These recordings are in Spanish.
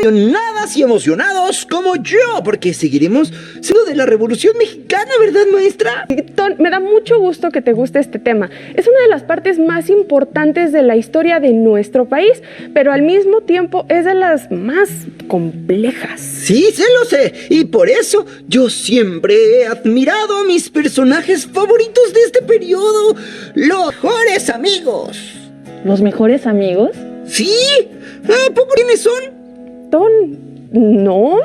emocionadas y emocionados como yo, porque seguiremos siendo de la Revolución Mexicana, ¿verdad, maestra? Ton, me da mucho gusto que te guste este tema. Es una de las partes más importantes de la historia de nuestro país, pero al mismo tiempo es de las más complejas. Sí, se lo sé, y por eso yo siempre he admirado a mis personajes favoritos de este periodo, los mejores amigos. ¿Los mejores amigos? ¿Sí? ¿A poco quiénes son? Ton, no,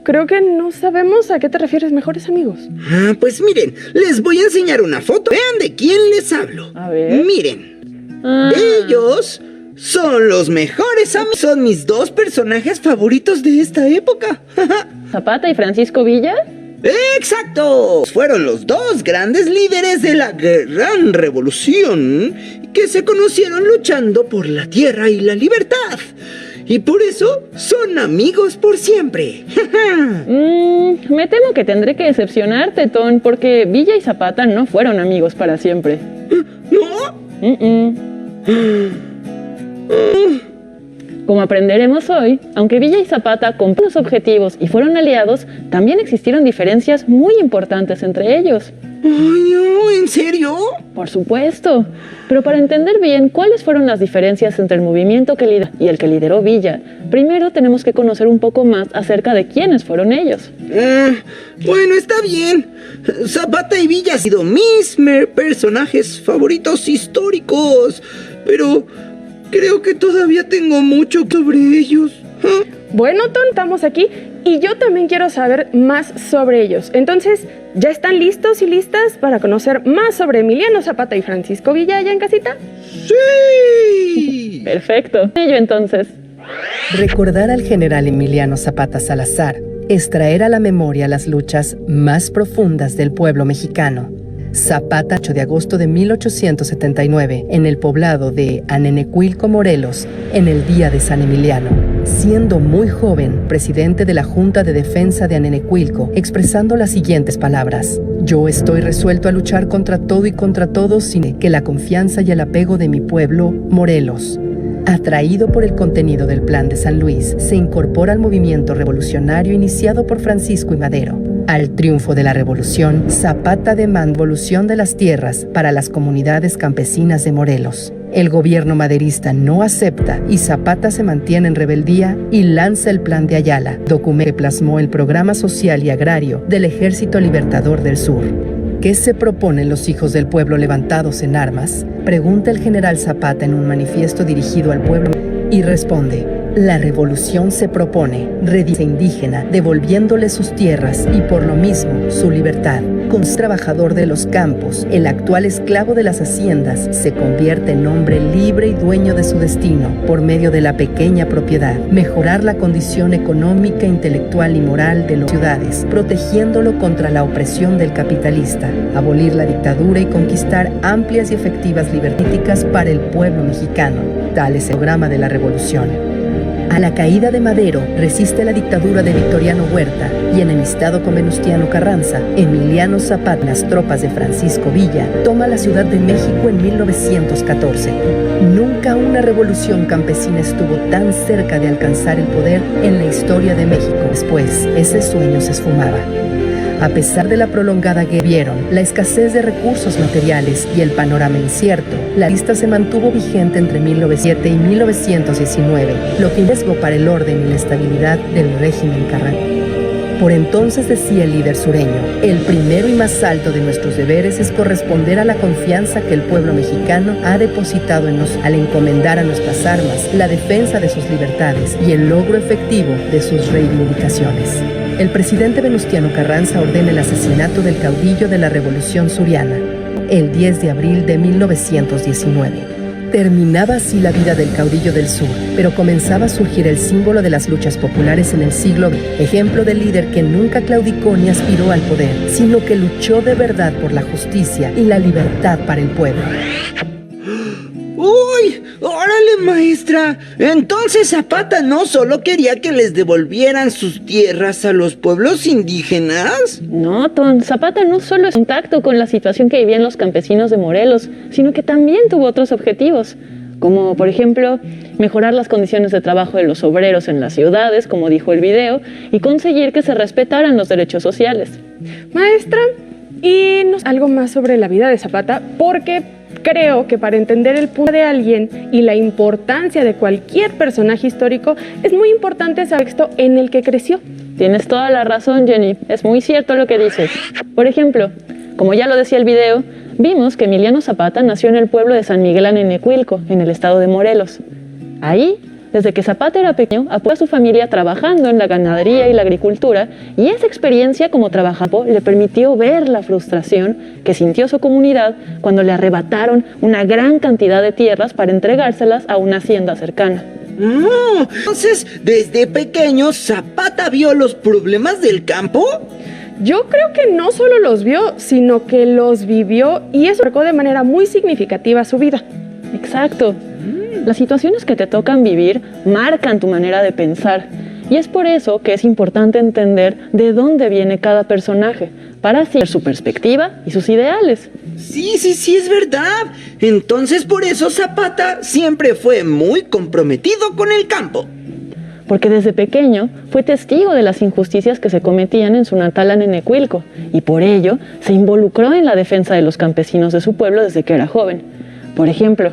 creo que no sabemos a qué te refieres, mejores amigos. Pues miren, les voy a enseñar una foto. Vean de quién les hablo. A ver. Miren, ellos son los mejores amigos. Son mis dos personajes favoritos de esta época. ¿Zapata y Francisco Villa? ¡Exacto! Fueron los dos grandes líderes de la Gran Revolución que se conocieron luchando por la tierra y la libertad. Y por eso son amigos por siempre. Me temo que tendré que decepcionarte, Ton, porque Villa y Zapata no fueron amigos para siempre. ¿No? Como aprenderemos hoy, aunque Villa y Zapata cumplieron los objetivos y fueron aliados, también existieron diferencias muy importantes entre ellos. Ay, no, ¿en serio? Por supuesto, pero para entender bien cuáles fueron las diferencias entre el movimiento que lideró y el que lideró Villa, primero tenemos que conocer un poco más acerca de quiénes fueron ellos. Bueno, está bien. Zapata y Villa han sido mis personajes favoritos históricos, pero creo que todavía tengo mucho sobre ellos. Bueno, Ton, estamos aquí y yo también quiero saber más sobre ellos. Entonces, ¿ya están listos y listas para conocer más sobre Emiliano Zapata y Francisco Villa allá en casita? ¡Sí! Perfecto. Ello entonces. Recordar al general Emiliano Zapata Salazar es traer a la memoria las luchas más profundas del pueblo mexicano. Zapata, 8 de agosto de 1879, en el poblado de Anenecuilco, Morelos, en el día de San Emiliano. Siendo muy joven, presidente de la Junta de Defensa de Anenecuilco, expresando las siguientes palabras: yo estoy resuelto a luchar contra todo y contra todos sin que la confianza y el apego de mi pueblo, Morelos. Atraído por el contenido del Plan de San Luis, se incorpora al movimiento revolucionario iniciado por Francisco I. Madero. Al triunfo de la revolución, Zapata demanda devolución de las tierras para las comunidades campesinas de Morelos. El gobierno maderista no acepta y Zapata se mantiene en rebeldía y lanza el Plan de Ayala, documento que plasmó el programa social y agrario del Ejército Libertador del Sur. ¿Qué se proponen los hijos del pueblo levantados en armas?, pregunta el general Zapata en un manifiesto dirigido al pueblo y responde: la revolución se propone redimirse indígena, devolviéndole sus tierras y por lo mismo su libertad. Con trabajador de los campos, el actual esclavo de las haciendas se convierte en hombre libre y dueño de su destino por medio de la pequeña propiedad. Mejorar la condición económica, intelectual y moral de las ciudades, protegiéndolo contra la opresión del capitalista. Abolir la dictadura y conquistar amplias y efectivas libertades para el pueblo mexicano. Tal es el programa de la revolución. A la caída de Madero, resiste la dictadura de Victoriano Huerta y, enemistado con Venustiano Carranza, Emiliano Zapata, las tropas de Francisco Villa, toma la Ciudad de México en 1914. Nunca una revolución campesina estuvo tan cerca de alcanzar el poder en la historia de México. Después, ese sueño se esfumaba. A pesar de la prolongada guerra, la escasez de recursos materiales y el panorama incierto, la lista se mantuvo vigente entre 1907 y 1919, lo que riesgo para el orden y la estabilidad del régimen carranza. Por entonces decía el líder sureño: el primero y más alto de nuestros deberes es corresponder a la confianza que el pueblo mexicano ha depositado en nosotros al encomendar a nuestras armas la defensa de sus libertades y el logro efectivo de sus reivindicaciones. El presidente Venustiano Carranza ordena el asesinato del caudillo de la Revolución Suriana, el 10 de abril de 1919. Terminaba así la vida del caudillo del sur, pero comenzaba a surgir el símbolo de las luchas populares en el siglo XX, ejemplo del líder que nunca claudicó ni aspiró al poder, sino que luchó de verdad por la justicia y la libertad para el pueblo. ¡Uy! ¡Órale, maestra! Entonces Zapata no solo quería que les devolvieran sus tierras a los pueblos indígenas. No, Ton, Zapata no solo es contacto con la situación que vivían los campesinos de Morelos, sino que también tuvo otros objetivos. como por ejemplo mejorar las condiciones de trabajo de los obreros en las ciudades, como dijo el video, y conseguir que se respetaran los derechos sociales. Maestra, y algo más sobre la vida de Zapata, porque creo que para entender el punto de alguien y la importancia de cualquier personaje histórico, es muy importante ese contexto en el que creció. Tienes toda la razón, Jenny. Es muy cierto lo que dices. Por ejemplo, como ya lo decía el video, vimos que Emiliano Zapata nació en el pueblo de San Miguel Anenecuilco, en el estado de Morelos. Ahí, desde que Zapata era pequeño, apoyó a su familia trabajando en la ganadería y la agricultura, y esa experiencia como trabajador le permitió ver la frustración que sintió su comunidad cuando le arrebataron una gran cantidad de tierras para entregárselas a una hacienda cercana. Entonces, desde pequeño, ¿Zapata vio los problemas del campo? Yo creo que no solo los vio, sino que los vivió, y eso marcó de manera muy significativa su vida. Exacto. Las situaciones que te tocan vivir marcan tu manera de pensar, y es por eso que es importante entender de dónde viene cada personaje, para así ver su perspectiva y sus ideales. Sí, es verdad. Entonces por eso Zapata siempre fue muy comprometido con el campo. Porque desde pequeño fue testigo de las injusticias que se cometían en su natal Anenecuilco, y por ello se involucró en la defensa de los campesinos de su pueblo desde que era joven. Por ejemplo,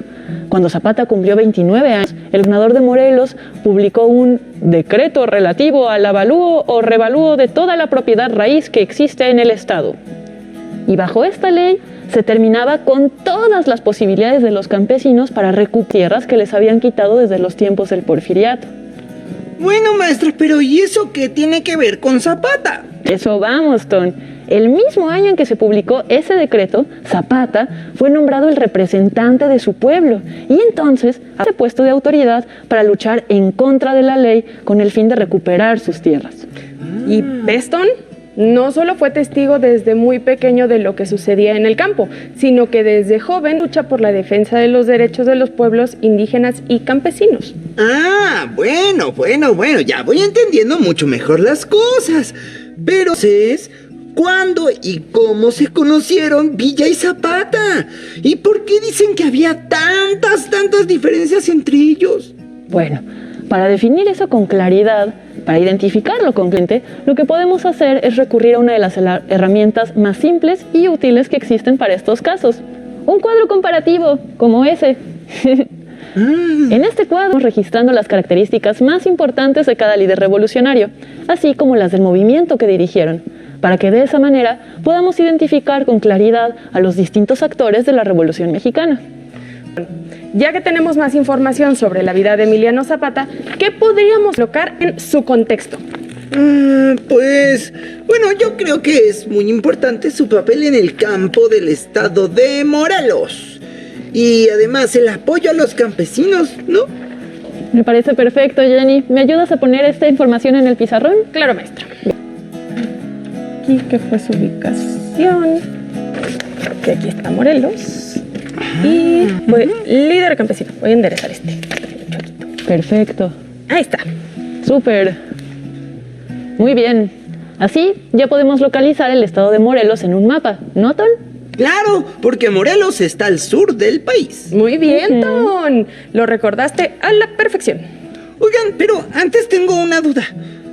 cuando Zapata cumplió 29 años, el gobernador de Morelos publicó un decreto relativo al avalúo o revalúo de toda la propiedad raíz que existe en el estado. Y bajo esta ley se terminaba con todas las posibilidades de los campesinos para recuperar tierras que les habían quitado desde los tiempos del porfiriato. Bueno, maestra, pero ¿y eso qué tiene que ver con Zapata? Eso vamos, Ton. El mismo año en que se publicó ese decreto, Zapata fue nombrado el representante de su pueblo y entonces hace puesto de autoridad para luchar en contra de la ley con el fin de recuperar sus tierras. Y Peston no solo fue testigo desde muy pequeño de lo que sucedía en el campo, sino que desde joven lucha por la defensa de los derechos de los pueblos indígenas y campesinos. Bueno, ya voy entendiendo mucho mejor las cosas. Pero ¿cuándo y cómo se conocieron Villa y Zapata? ¿Y por qué dicen que había tantas diferencias entre ellos? Bueno, para definir eso con claridad, para identificarlo con cliente, lo que podemos hacer es recurrir a una de las herramientas más simples y útiles que existen para estos casos. Un cuadro comparativo, como ese. En este cuadro vamos registrando las características más importantes de cada líder revolucionario, así como las del movimiento que dirigieron, para que de esa manera podamos identificar con claridad a los distintos actores de la Revolución Mexicana. Ya que tenemos más información sobre la vida de Emiliano Zapata, ¿qué podríamos colocar en su contexto? Pues, bueno, yo creo que es muy importante su papel en el campo del estado de Morelos. Y además el apoyo a los campesinos, ¿no? Me parece perfecto, Jenny. ¿Me ayudas a poner esta información en el pizarrón? Claro, maestra. Aquí que fue su ubicación. Que aquí está Morelos. Y fue líder campesino. Voy a enderezar este. Perfecto. Ahí está. Súper. Muy bien. Así ya podemos localizar el estado de Morelos en un mapa, ¿no, Ton? Claro, porque Morelos está al sur del país. Muy bien, Ton. Lo recordaste a la perfección. Oigan, pero antes tengo una duda.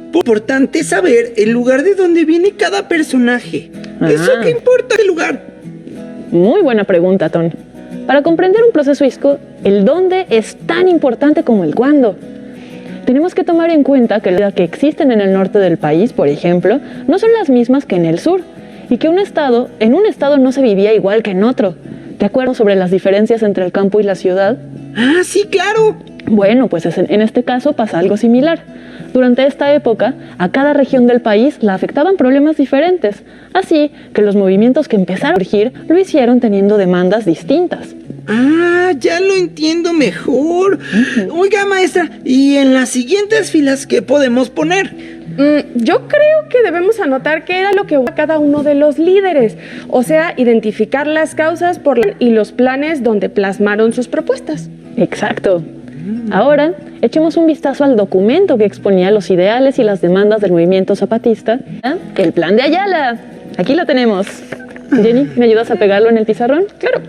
Importante saber el lugar de donde viene cada personaje. ¿Eso qué importa el lugar? Muy buena pregunta, Ton. Para comprender un proceso histórico, el dónde es tan importante como el cuándo. Tenemos que tomar en cuenta que las que existen en el norte del país, por ejemplo, no son las mismas que en el sur, y que en un estado no se vivía igual que en otro. ¿Te acuerdas sobre las diferencias entre el campo y la ciudad? Ah, sí, claro. Bueno, pues en este caso pasa algo similar. Durante esta época, a cada región del país la afectaban problemas diferentes, así que los movimientos que empezaron a surgir lo hicieron teniendo demandas distintas. Ah, ya lo entiendo mejor. Oiga, maestra, ¿y en las siguientes filas qué podemos poner? Yo creo que debemos anotar qué era lo que buscaba cada uno de los líderes, o sea, identificar las causas y los planes donde plasmaron sus propuestas. Exacto. Ahora, echemos un vistazo al documento que exponía los ideales y las demandas del movimiento zapatista, el Plan de Ayala. Aquí lo tenemos. Jenny, ¿me ayudas a pegarlo en el pizarrón? Claro.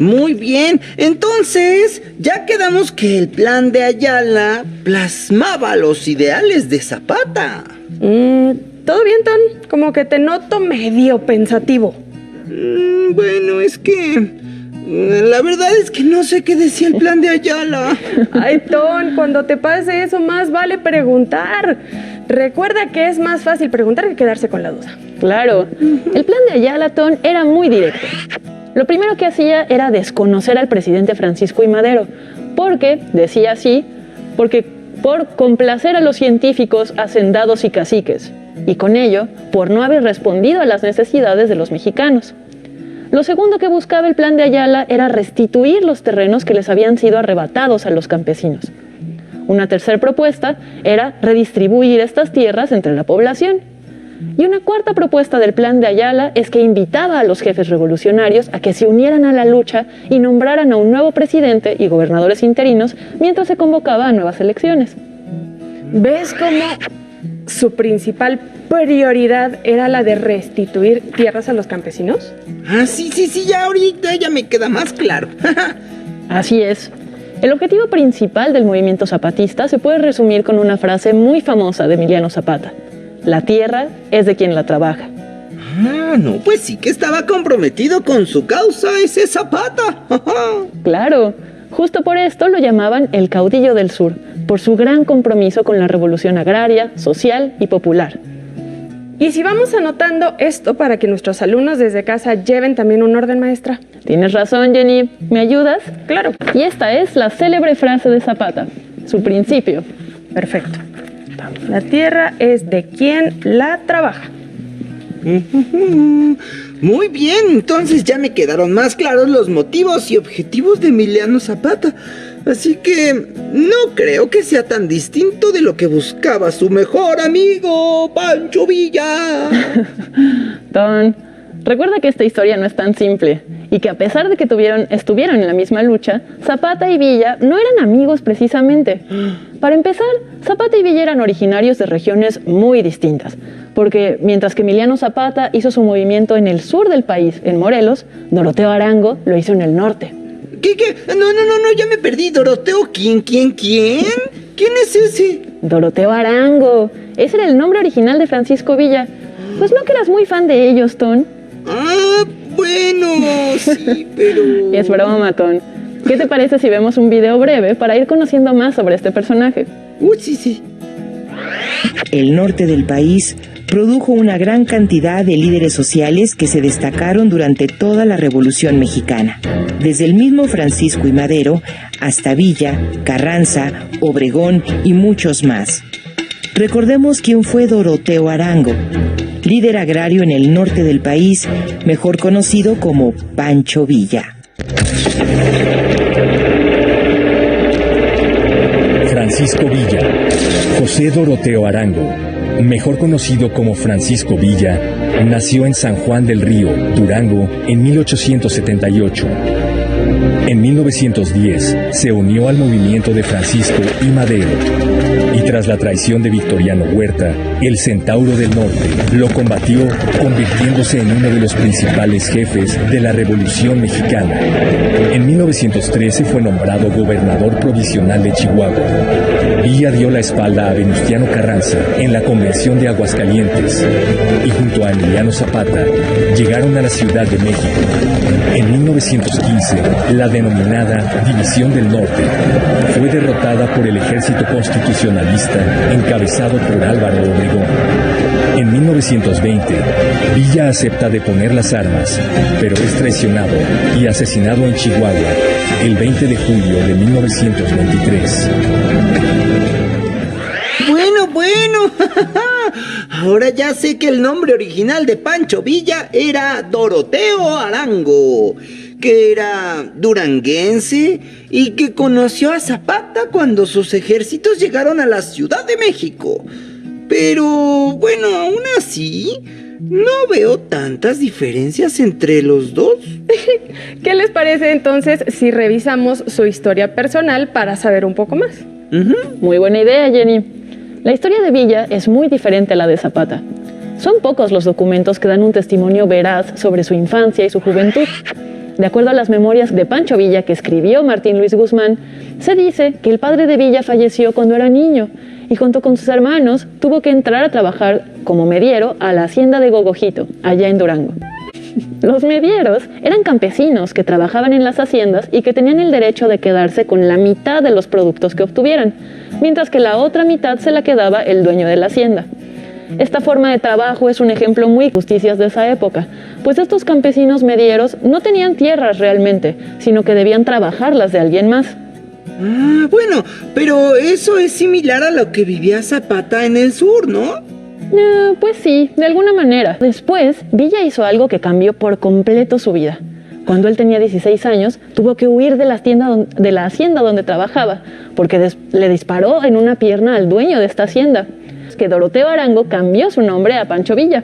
Muy bien, entonces ya quedamos que el plan de Ayala plasmaba los ideales de Zapata. ¿Todo bien, Ton? Como que te noto medio pensativo. Bueno, es que la verdad es que no sé qué decía el plan de Ayala. Ay, Ton, cuando te pase eso, más vale preguntar. Recuerda que es más fácil preguntar que quedarse con la duda. Claro, el plan de Ayala, Ton, era muy directo. Lo primero que hacía era desconocer al presidente Francisco I. Madero, porque, decía así, porque por complacer a los científicos, hacendados y caciques, y con ello, por no haber respondido a las necesidades de los mexicanos. Lo segundo que buscaba el plan de Ayala era restituir los terrenos que les habían sido arrebatados a los campesinos. Una tercera propuesta era redistribuir estas tierras entre la población. Y una cuarta propuesta del plan de Ayala es que invitaba a los jefes revolucionarios a que se unieran a la lucha y nombraran a un nuevo presidente y gobernadores interinos mientras se convocaba a nuevas elecciones. ¿Ves cómo su principal prioridad era la de restituir tierras a los campesinos? Ah, sí, ya ahorita ya me queda más claro. Así es. El objetivo principal del movimiento zapatista se puede resumir con una frase muy famosa de Emiliano Zapata: la tierra es de quien la trabaja. Ah, no, pues sí que estaba comprometido con su causa ese Zapata. Claro, justo por esto lo llamaban el caudillo del sur, por su gran compromiso con la revolución agraria, social y popular. Y si vamos anotando esto para que nuestros alumnos desde casa lleven también un orden, maestra. Tienes razón, Jenny. ¿Me ayudas? Claro. Y esta es la célebre frase de Zapata, su principio. Perfecto. La tierra es de quien la trabaja. Muy bien, entonces ya me quedaron más claros los motivos y objetivos de Emiliano Zapata. Así que no creo que sea tan distinto de lo que buscaba su mejor amigo, Pancho Villa. Don, recuerda que esta historia no es tan simple y que a pesar de que estuvieron en la misma lucha, Zapata y Villa no eran amigos precisamente. Para empezar, Zapata y Villa eran originarios de regiones muy distintas, porque mientras que Emiliano Zapata hizo su movimiento en el sur del país, en Morelos, Doroteo Arango lo hizo en el norte. ¿Qué? No, ya me perdí. ¿Doroteo quién? ¿Quién es ese? Doroteo Arango. Ese era el nombre original de Francisco Villa. Pues no que eras muy fan de ellos, Ton. Ah, bueno, sí, pero... Es broma, Ton. ¿Qué te parece si vemos un video breve para ir conociendo más sobre este personaje? Sí. El norte del país produjo una gran cantidad de líderes sociales que se destacaron durante toda la Revolución Mexicana, desde el mismo Francisco I. Madero hasta Villa, Carranza, Obregón y muchos más. Recordemos quién fue Doroteo Arango, líder agrario en el norte del país, mejor conocido como Pancho Villa. Francisco Villa, José Doroteo Arango, mejor conocido como Francisco Villa, nació en San Juan del Río, Durango, en 1878. En 1910 se unió al movimiento de Francisco I. Madero y tras la traición de Victoriano Huerta, el Centauro del Norte lo combatió, convirtiéndose en uno de los principales jefes de la Revolución Mexicana. En 1913 fue nombrado gobernador provisional de Chihuahua. Villa dio la espalda a Venustiano Carranza en la Convención de Aguascalientes y junto a Emiliano Zapata llegaron a la Ciudad de México. En 1915, la denominada División del Norte fue derrotada por el ejército constitucionalista encabezado por Álvaro Obregón. En 1920, Villa acepta deponer las armas, pero es traicionado y asesinado en Chihuahua el 20 de julio de 1923. Bueno, ahora ya sé que el nombre original de Pancho Villa era Doroteo Arango, que era duranguense y que conoció a Zapata cuando sus ejércitos llegaron a la Ciudad de México. Pero bueno, aún así, no veo tantas diferencias entre los dos. ¿Qué les parece entonces si revisamos su historia personal para saber un poco más? Muy buena idea, Jenny. La historia de Villa es muy diferente a la de Zapata. Son pocos los documentos que dan un testimonio veraz sobre su infancia y su juventud. De acuerdo a las memorias de Pancho Villa que escribió Martín Luis Guzmán, se dice que el padre de Villa falleció cuando era niño y junto con sus hermanos tuvo que entrar a trabajar como mediero a la hacienda de Gogojito, allá en Durango. Los medieros eran campesinos que trabajaban en las haciendas y que tenían el derecho de quedarse con la mitad de los productos que obtuvieran, mientras que la otra mitad se la quedaba el dueño de la hacienda. Esta forma de trabajo es un ejemplo muy de justicias de esa época, pues estos campesinos medieros no tenían tierras realmente, sino que debían trabajarlas de alguien más. Ah, bueno, pero eso es similar a lo que vivía Zapata en el sur, ¿no? Pues sí, de alguna manera. Después, Villa hizo algo que cambió por completo su vida. Cuando él tenía 16 años, tuvo que huir de la hacienda donde trabajaba, porque le disparó en una pierna al dueño de esta hacienda. Que Doroteo Arango cambió su nombre a Pancho Villa.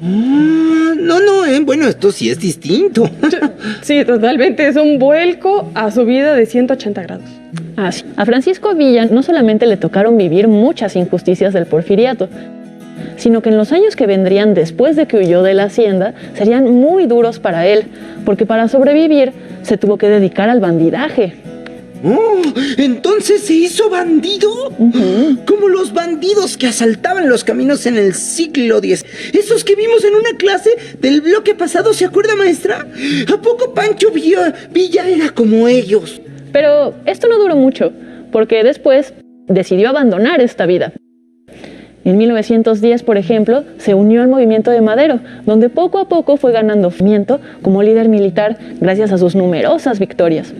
No, bueno, esto sí es distinto. Sí, totalmente. Es un vuelco a su vida de 180 grados. Así. A Francisco Villa no solamente le tocaron vivir muchas injusticias del porfiriato, sino que en los años que vendrían después de que huyó de la hacienda serían muy duros para él, porque para sobrevivir se tuvo que dedicar al bandidaje. Oh, ¿entonces se hizo bandido? Como los bandidos que asaltaban los caminos en el siglo X. Esos que vimos en una clase del bloque pasado, ¿se acuerda, maestra? ¿A poco Pancho Villa era como ellos? Pero esto no duró mucho, porque después decidió abandonar esta vida. En 1910, por ejemplo, se unió al movimiento de Madero, donde poco a poco fue ganando conocimiento como líder militar gracias a sus numerosas victorias.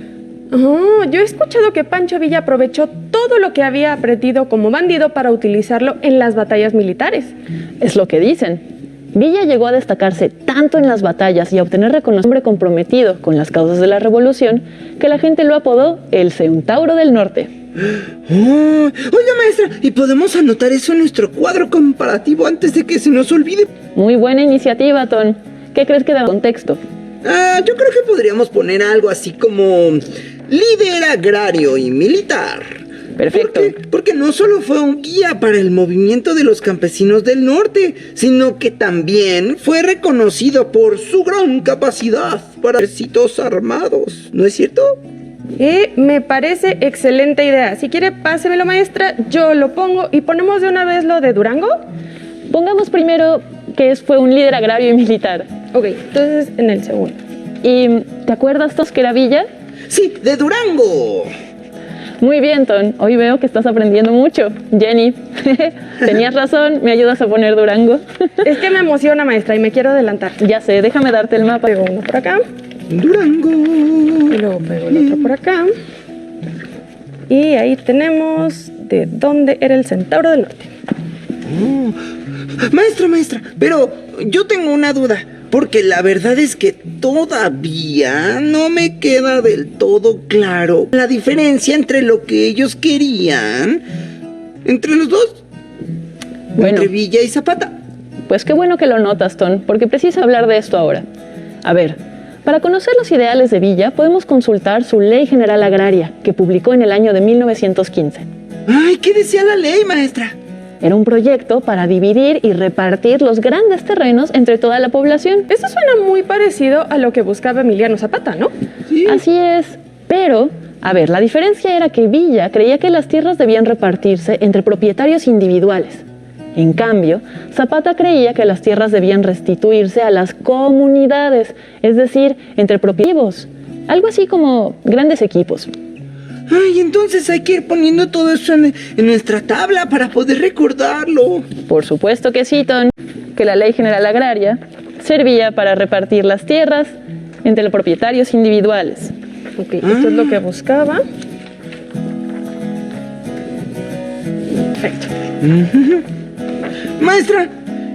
Oh, yo he escuchado que Pancho Villa aprovechó todo lo que había aprendido como bandido para utilizarlo en las batallas militares. Es lo que dicen. Villa llegó a destacarse tanto en las batallas y a obtener reconocimiento comprometido con las causas de la revolución que la gente lo apodó el Centauro del Norte. Oiga, maestra, ¿y podemos anotar eso en nuestro cuadro comparativo antes de que se nos olvide? Muy buena iniciativa, Ton. ¿Qué crees que da contexto? Yo creo que podríamos poner algo así como líder agrario y militar. Perfecto. Porque no solo fue un guía para el movimiento de los campesinos del norte, sino que también fue reconocido por su gran capacidad para ejércitos armados, ¿no es cierto? Me parece excelente idea. Si quiere, pásemelo, maestra, yo lo pongo y ponemos de una vez lo de Durango. Pongamos primero que fue un líder agrario y militar. Ok, entonces en el segundo. ¿Y te acuerdas, Tos, que era Villa? Sí, de Durango. Muy bien, Ton. Hoy veo que estás aprendiendo mucho. Jenny, tenías razón. ¿Me ayudas a poner Durango? Es que me emociona, maestra, y me quiero adelantar. Ya sé, déjame darte el mapa. Pego uno por acá. Durango. Y luego pego el otro por acá. Y ahí tenemos de dónde era el Centauro del Norte. Maestra, pero yo tengo una duda, porque la verdad es que todavía no me queda del todo claro la diferencia entre lo que ellos querían, entre los dos, Bueno, entre Villa y Zapata. Pues qué bueno que lo notas, Ton, porque preciso hablar de esto ahora. A ver, para conocer los ideales de Villa, podemos consultar su Ley General Agraria, que publicó en el año de 1915. Ay, ¿qué decía la ley, maestra? Era un proyecto para dividir y repartir los grandes terrenos entre toda la población. Eso suena muy parecido a lo que buscaba Emiliano Zapata, ¿no? Sí. Así es, pero, a ver, la diferencia era que Villa creía que las tierras debían repartirse entre propietarios individuales. En cambio, Zapata creía que las tierras debían restituirse a las comunidades, es decir, entre propietarios, algo así como grandes equipos. Ay, entonces hay que ir poniendo todo eso en nuestra tabla para poder recordarlo. Por supuesto que sí, Ton, que la Ley General Agraria servía para repartir las tierras entre los propietarios individuales. Ok, esto es lo que buscaba. Perfecto. Maestra,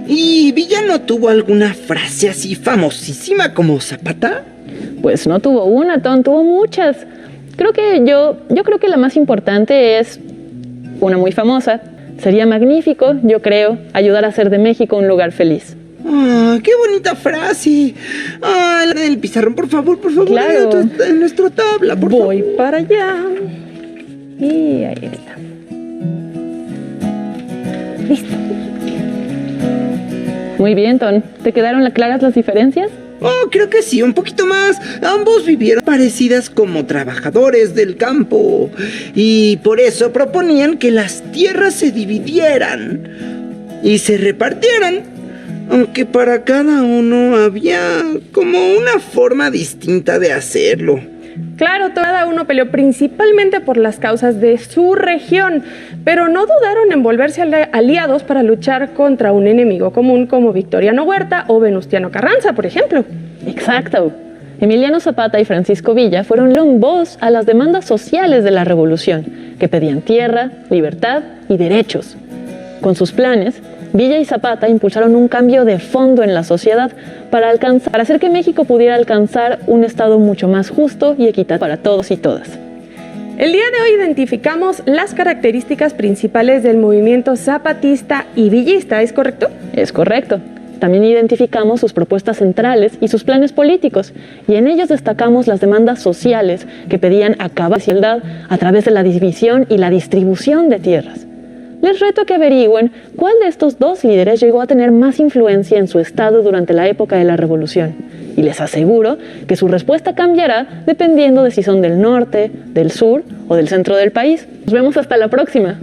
¿y Villa no tuvo alguna frase así famosísima como Zapata? Pues no tuvo una, Ton, tuvo muchas. Yo creo que la más importante es una muy famosa. Sería magnífico, yo creo, ayudar a hacer de México un lugar feliz. ¡Ah, qué bonita frase! ¡Ah, la del pizarrón, por favor! Claro. En nuestra tabla, por favor. Voy para allá. Y ahí está. Listo. Muy bien, Ton. ¿Te quedaron claras las diferencias? Oh, creo que sí, un poquito más. Ambos vivieron parecidas como trabajadores del campo. Y por eso proponían que las tierras se dividieran y se repartieran. Aunque para cada uno había como una forma distinta de hacerlo. Claro, cada uno peleó principalmente por las causas de su región, pero no dudaron en volverse aliados para luchar contra un enemigo común como Victoriano Huerta o Venustiano Carranza, por ejemplo. Exacto. Emiliano Zapata y Francisco Villa fueron voz a las demandas sociales de la revolución, que pedían tierra, libertad y derechos. Con sus planes, Villa y Zapata impulsaron un cambio de fondo en la sociedad para hacer que México pudiera alcanzar un estado mucho más justo y equitativo para todos y todas. El día de hoy identificamos las características principales del movimiento zapatista y villista, ¿es correcto? Es correcto. También identificamos sus propuestas centrales y sus planes políticos, y en ellos destacamos las demandas sociales que pedían acabar con la desigualdad a través de la división y la distribución de tierras. Les reto a que averigüen cuál de estos dos líderes llegó a tener más influencia en su estado durante la época de la Revolución. Y les aseguro que su respuesta cambiará dependiendo de si son del norte, del sur o del centro del país. Nos vemos hasta la próxima.